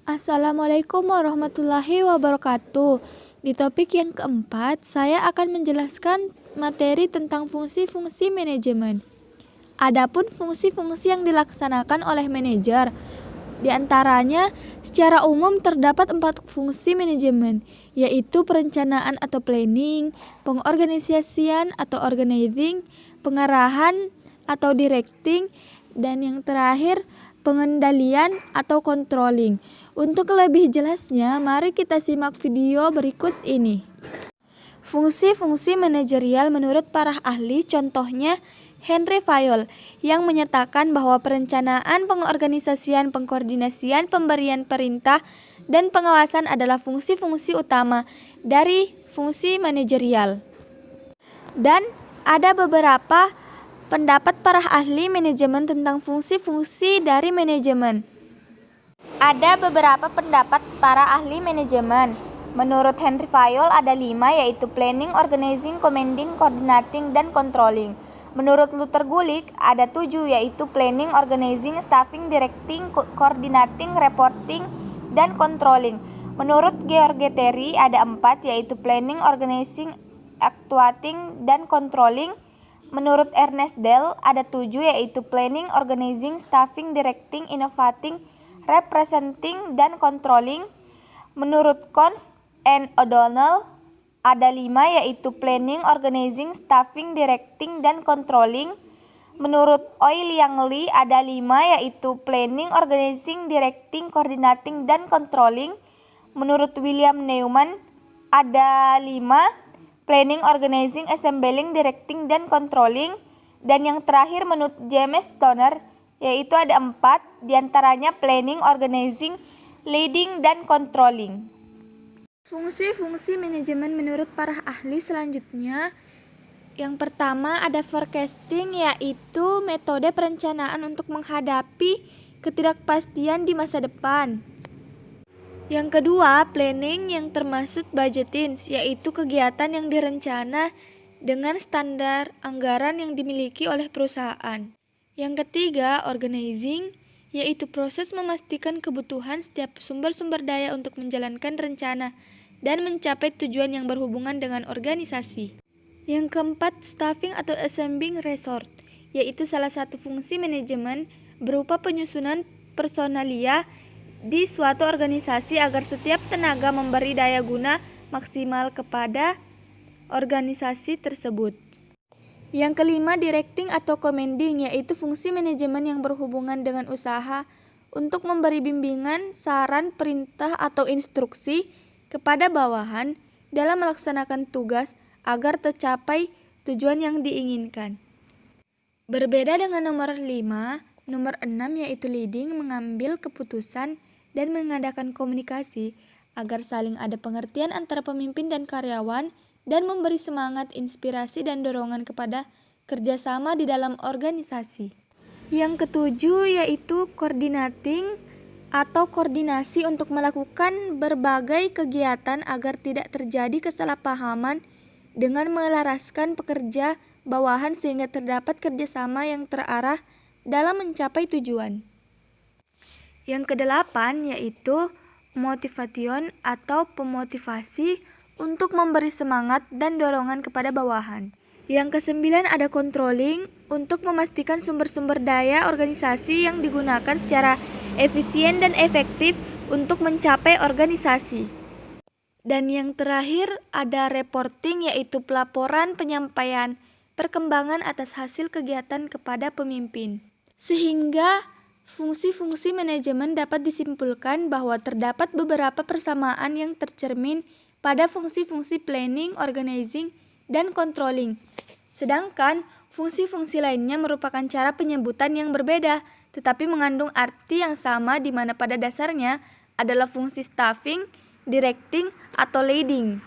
Assalamualaikum warahmatullahi wabarakatuh. Di topik yang keempat, saya akan menjelaskan materi tentang fungsi-fungsi manajemen. Adapun fungsi-fungsi yang dilaksanakan oleh manajer, di antaranya secara umum terdapat 4 fungsi manajemen, yaitu perencanaan atau planning, pengorganisasian atau organizing, pengarahan atau directing, dan yang terakhir pengendalian atau controlling. Untuk lebih jelasnya, mari kita simak video berikut ini. Fungsi-fungsi manajerial menurut para ahli, contohnya Henry Fayol yang menyatakan bahwa perencanaan, pengorganisasian, pengkoordinasian, pemberian perintah, dan pengawasan adalah fungsi-fungsi utama dari fungsi manajerial. Dan ada beberapa pendapat para ahli manajemen tentang fungsi-fungsi dari manajemen. Ada beberapa pendapat para ahli manajemen. Menurut Henry Fayol ada 5, yaitu planning, organizing, commanding, coordinating, dan controlling. Menurut Luther Gulick ada 7, yaitu planning, organizing, staffing, directing, coordinating, reporting, dan controlling. Menurut George Terry ada 4, yaitu planning, organizing, actuating, dan controlling. Menurut Ernest Dell ada 7, yaitu planning, organizing, staffing, directing, innovating, representing, dan controlling. Menurut Cons and O'Donnell ada 5, yaitu planning, organizing, staffing, directing, dan controlling. Menurut Oi Liang Lee ada 5, yaitu planning, organizing, directing, coordinating, dan controlling. Menurut William Neumann ada 5, planning, organizing, assembling, directing, dan controlling. Dan yang terakhir menurut James Stoner yaitu ada 4, diantaranya planning, organizing, leading, dan controlling. Fungsi-fungsi manajemen menurut para ahli selanjutnya, yang pertama ada forecasting, yaitu metode perencanaan untuk menghadapi ketidakpastian di masa depan. Yang kedua, planning yang termasuk budgeting, yaitu kegiatan yang direncana dengan standar anggaran yang dimiliki oleh perusahaan. Yang ketiga, organizing, yaitu proses memastikan kebutuhan setiap sumber-sumber daya untuk menjalankan rencana dan mencapai tujuan yang berhubungan dengan organisasi. Yang keempat, staffing atau assembling resource, yaitu salah satu fungsi manajemen berupa penyusunan personalia di suatu organisasi agar setiap tenaga memberi daya guna maksimal kepada organisasi tersebut. Yang kelima, directing atau commanding, yaitu fungsi manajemen yang berhubungan dengan usaha untuk memberi bimbingan, saran, perintah, atau instruksi kepada bawahan dalam melaksanakan tugas agar tercapai tujuan yang diinginkan. Berbeda dengan nomor 5, nomor 6 yaitu leading, mengambil keputusan dan mengadakan komunikasi agar saling ada pengertian antara pemimpin dan karyawan, dan memberi semangat, inspirasi, dan dorongan kepada kerjasama di dalam organisasi. Yang ketujuh yaitu coordinating atau koordinasi untuk melakukan berbagai kegiatan agar tidak terjadi kesalahpahaman dengan melaraskan pekerja bawahan sehingga terdapat kerjasama yang terarah dalam mencapai tujuan. Yang kedelapan yaitu motivation atau pemotivasi untuk memberi semangat dan dorongan kepada bawahan. Yang kesembilan ada controlling untuk memastikan sumber-sumber daya organisasi yang digunakan secara efisien dan efektif untuk mencapai organisasi. Dan yang terakhir ada reporting, yaitu pelaporan penyampaian perkembangan atas hasil kegiatan kepada pemimpin. Sehingga fungsi-fungsi manajemen dapat disimpulkan bahwa terdapat beberapa persamaan yang tercermin pada fungsi-fungsi planning, organizing, dan controlling. Sedangkan fungsi-fungsi lainnya merupakan cara penyebutan yang berbeda, tetapi mengandung arti yang sama di mana pada dasarnya adalah fungsi staffing, directing, atau leading.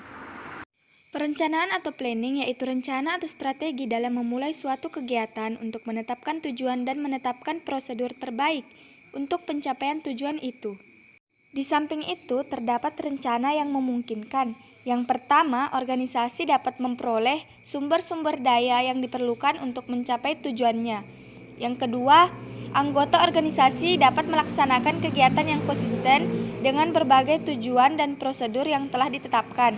Perencanaan atau planning yaitu rencana atau strategi dalam memulai suatu kegiatan untuk menetapkan tujuan dan menetapkan prosedur terbaik untuk pencapaian tujuan itu. Di samping itu, terdapat rencana yang memungkinkan. Yang pertama, organisasi dapat memperoleh sumber-sumber daya yang diperlukan untuk mencapai tujuannya. Yang kedua, Anggota organisasi dapat melaksanakan kegiatan yang konsisten dengan berbagai tujuan dan prosedur yang telah ditetapkan.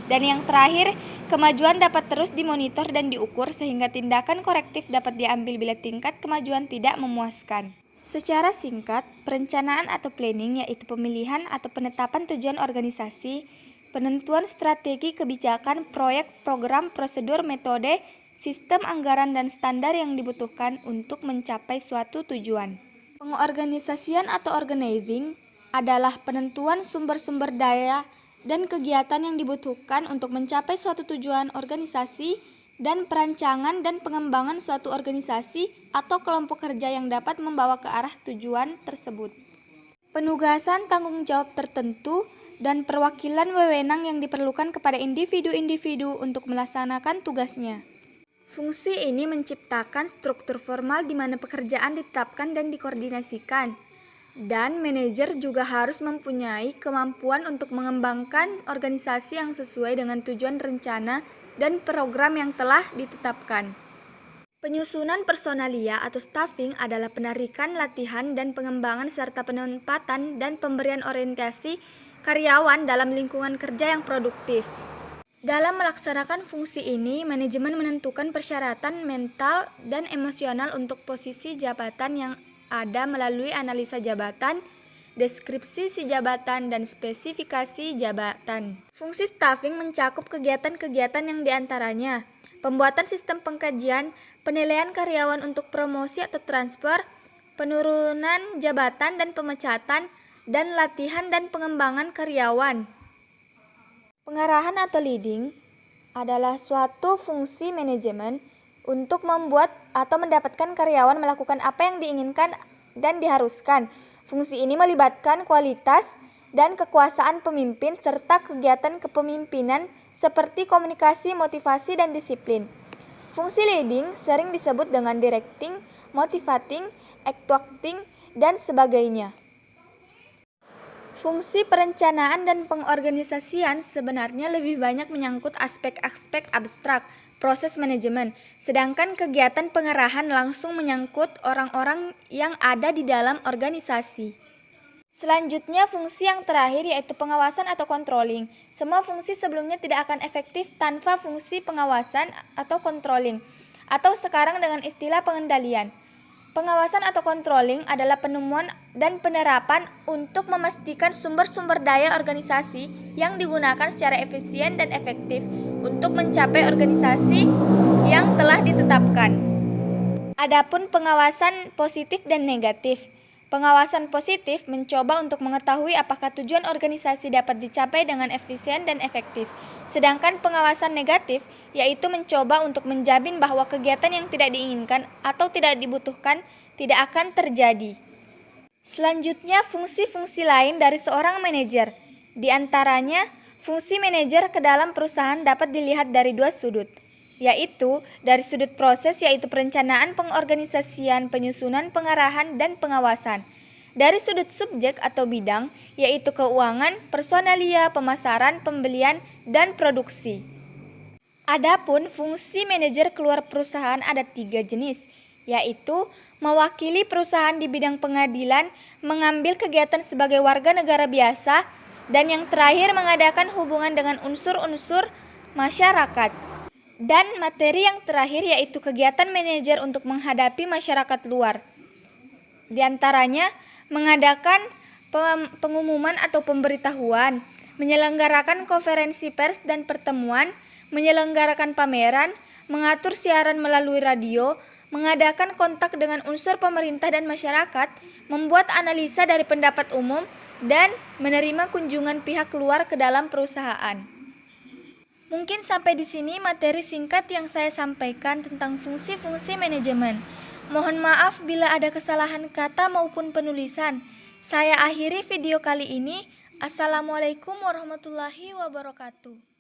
Dan yang terakhir, kemajuan dapat terus dimonitor dan diukur sehingga tindakan korektif dapat diambil bila tingkat kemajuan tidak memuaskan. Secara singkat, perencanaan atau planning yaitu pemilihan atau penetapan tujuan organisasi, penentuan strategi kebijakan, proyek, program, prosedur, metode, sistem anggaran dan standar yang dibutuhkan untuk mencapai suatu tujuan. Pengorganisasian atau organizing adalah penentuan sumber-sumber daya dan kegiatan yang dibutuhkan untuk mencapai suatu tujuan organisasi dan perancangan dan pengembangan suatu organisasi atau kelompok kerja yang dapat membawa ke arah tujuan tersebut. Penugasan tanggung jawab tertentu dan perwakilan wewenang yang diperlukan kepada individu-individu untuk melaksanakan tugasnya. Fungsi ini menciptakan struktur formal di mana pekerjaan ditetapkan dan dikoordinasikan. Dan manajer juga harus mempunyai kemampuan untuk mengembangkan organisasi yang sesuai dengan tujuan rencana dan program yang telah ditetapkan. Penyusunan personalia atau staffing adalah penarikan, latihan, dan pengembangan serta penempatan dan pemberian orientasi karyawan dalam lingkungan kerja yang produktif. Dalam melaksanakan fungsi ini, manajemen menentukan persyaratan mental dan emosional untuk posisi jabatan yang ada melalui analisa jabatan, deskripsi si jabatan, dan spesifikasi jabatan. Fungsi staffing mencakup kegiatan-kegiatan yang diantaranya pembuatan sistem pengkajian, penilaian karyawan untuk promosi atau transfer, penurunan jabatan dan pemecatan, dan latihan dan pengembangan karyawan. Pengarahan atau leading adalah suatu fungsi manajemen untuk membuat atau mendapatkan karyawan melakukan apa yang diinginkan dan diharuskan. Fungsi ini melibatkan kualitas dan kekuasaan pemimpin serta kegiatan kepemimpinan seperti komunikasi, motivasi, dan disiplin. Fungsi leading sering disebut dengan directing, motivating, actuating, dan sebagainya. Fungsi perencanaan dan pengorganisasian sebenarnya lebih banyak menyangkut aspek-aspek abstrak proses manajemen, sedangkan kegiatan pengarahan langsung menyangkut orang-orang yang ada di dalam organisasi. Selanjutnya, fungsi yang terakhir yaitu pengawasan atau controlling. Semua fungsi sebelumnya tidak akan efektif tanpa fungsi pengawasan atau controlling, atau sekarang dengan istilah pengendalian. Pengawasan atau controlling adalah penemuan dan penerapan untuk memastikan sumber-sumber daya organisasi yang digunakan secara efisien dan efektif untuk mencapai organisasi yang telah ditetapkan. Adapun pengawasan positif dan negatif. Pengawasan positif mencoba untuk mengetahui apakah tujuan organisasi dapat dicapai dengan efisien dan efektif. Sedangkan pengawasan negatif yaitu mencoba untuk menjamin bahwa kegiatan yang tidak diinginkan atau tidak dibutuhkan tidak akan terjadi. Selanjutnya, fungsi-fungsi lain dari seorang manajer. Di antaranya, fungsi manajer ke dalam perusahaan dapat dilihat dari dua sudut, yaitu dari sudut proses yaitu perencanaan, pengorganisasian, penyusunan, pengarahan, dan pengawasan. Dari sudut subjek atau bidang, yaitu keuangan, personalia, pemasaran, pembelian, dan produksi. Adapun fungsi manajer keluar perusahaan ada 3 jenis, yaitu mewakili perusahaan di bidang pengadilan, mengambil kegiatan sebagai warga negara biasa, dan yang terakhir mengadakan hubungan dengan unsur-unsur masyarakat. Dan materi yang terakhir yaitu kegiatan manajer untuk menghadapi masyarakat luar. Di antaranya mengadakan pengumuman atau pemberitahuan, menyelenggarakan konferensi pers dan pertemuan, menyelenggarakan pameran, mengatur siaran melalui radio, mengadakan kontak dengan unsur pemerintah dan masyarakat, membuat analisa dari pendapat umum, dan menerima kunjungan pihak luar ke dalam perusahaan. Mungkin sampai di sini materi singkat yang saya sampaikan tentang fungsi-fungsi manajemen. Mohon maaf bila ada kesalahan kata maupun penulisan. Saya akhiri video kali ini. Assalamualaikum warahmatullahi wabarakatuh.